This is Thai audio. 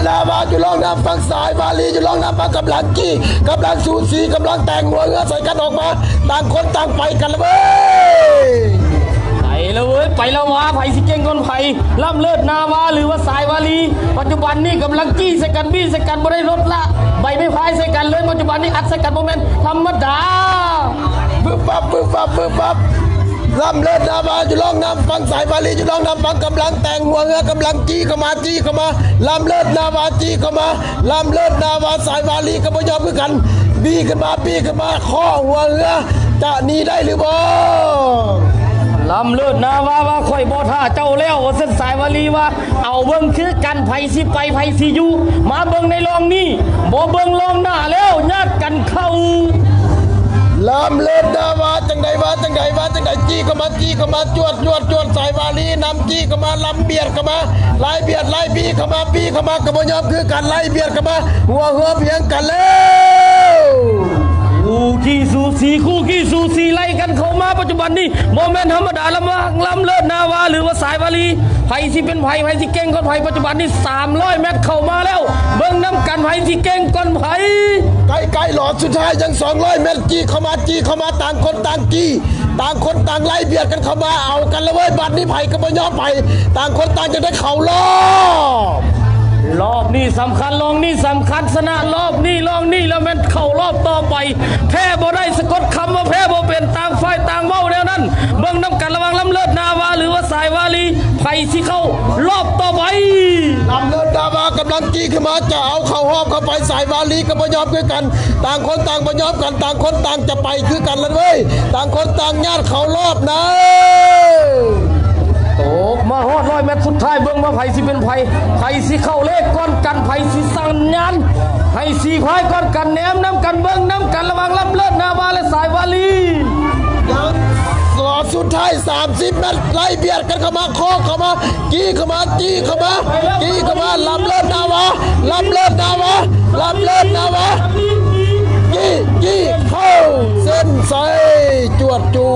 นาวาอยู่ลองน้ำฝั่งซ้ายวาลีอยู่ลองน้ำฝั่งกำลังกี้กำลังสูสีกำลังแต่งหัวเงือใส่กันออกมาต่างคนต่างไปกันเลย ไปแล้วเว้ยไปแล้ววะไผ่สิเก่งคนไผ่ล่ำเลิศนาวาหรือว่าสายวาลีปัจจุบันนี่กำลังจี้ใส่กันบี้ใส่กันบ่ได้ลดละใบไม่พายใส่กันเลยปัจจุบันนี้อัดใส่กันโมเมนต์ธรรมดาบึ้บปั๊บบึ้บปั๊บบึ้บปั๊บล่ำเลิศนาวาอยู่ลองน้ำฟังสายวาลีอยู่ลองน้ำฟังกำลังแต่งหัวเงือกำลังจี้เข้ามาจี้เข้ามาล่ำเลิศนาวาจี้เข้ามาล่ำเลิศนาวาสายวาลีก็ไม่ยอมเหมือนกันบี้ขึ้นมาบี้ขึ้นมาข้อหัวเงือจะหนีได้หรือบ่ ลำเลิศนาวาว่าข่อยบ่ท่าเจ้าแล้วว่าเส้นสายวาลีว่าเอาเบิ่งคือกันไผสิไปไผสิอยู่มาเบิ่งในรองนี้บ่เบิ่งรองหน้าแล้วญาติกันเข้าลำเลิศนาวาจังใดวาจังใดวาจังใดจี้เข้ามาจี้เข้ามาจวดจวดจวดสายวาลีนำจี้เข้ามาลำเบียดเข้ามาไล่เบียดไล่บี้เข้ามาบี้เข้ามากระบยอมคือกันไล่เบียดเข้ามาหัวเพียงกันแล้วคู่ขี้สูสีไล่กันเข้ามาปัจจุบันนี้โมเมนต์ธรรมดาลำเลิศนาวาหรือว่าสายวาลีไผสิเป็นไผสิเก่งก่อนไผปัจจุบันนี้300 เมตรเข้ามาแล้วเบิ่งน้ำกันไผสิเก่งก่อนไผใกล้หลอดสุดท้ายยัง200 เมตรจี้เข้ามาต่างคนต่างจี้ต่างคนต่างไล่เบียดกันเข้ามาเอากันแล้วเว้ยบัดนี้ไผ่ก็บ่ยอมไผ่ต่างคนต่างจะได้เข่ารอบนี้สำคัญรองนี้สำคัญชนะรอบนี้แล้วแม่นเข้ารอบต่อไปแพ้บ่ได้สะกดคำว่าแพ้บ่เป็นต่างฝ่ายต่างเว้าแล้วนั้นเบิ่งน้ำกันระวังลำเลิศนาวาหรือว่าสายวาลีไผสิเข้ารอบต่อไปลำเลิศนาวากำลังจี้ขึ้นมาจะเอาเข่าหอบเข้าไปสายวาลีก็บ่ยอมคือกันต่างคนต่างบ่ยอมกันต่างคนต่างจะไปคือกันแล้วเว้ยต่างคนต่างญาติเข่ารอบนะตกมาฮอด100 เมตรสุดท้ายเบิ่งว่าไผสิเป็นไผสิเข้าเลขก้อนกันไผสิสั่งญาณไผสิพายก้อนกันแหนมน้ำกันเบิ่งน้ำกันระวังลำเลิศนาวาและสายวาลีหลอดสุดท้าย30 เมตรไล่เบียดกันเข้ามาข้อเข้ามาจี้เข้ามาจี้เข้ามาจี้เข้ามาลำเลิศนาวาลำเลิศนาวาลำเลิศนาวาจี้เข้าเส้นใสจวดจู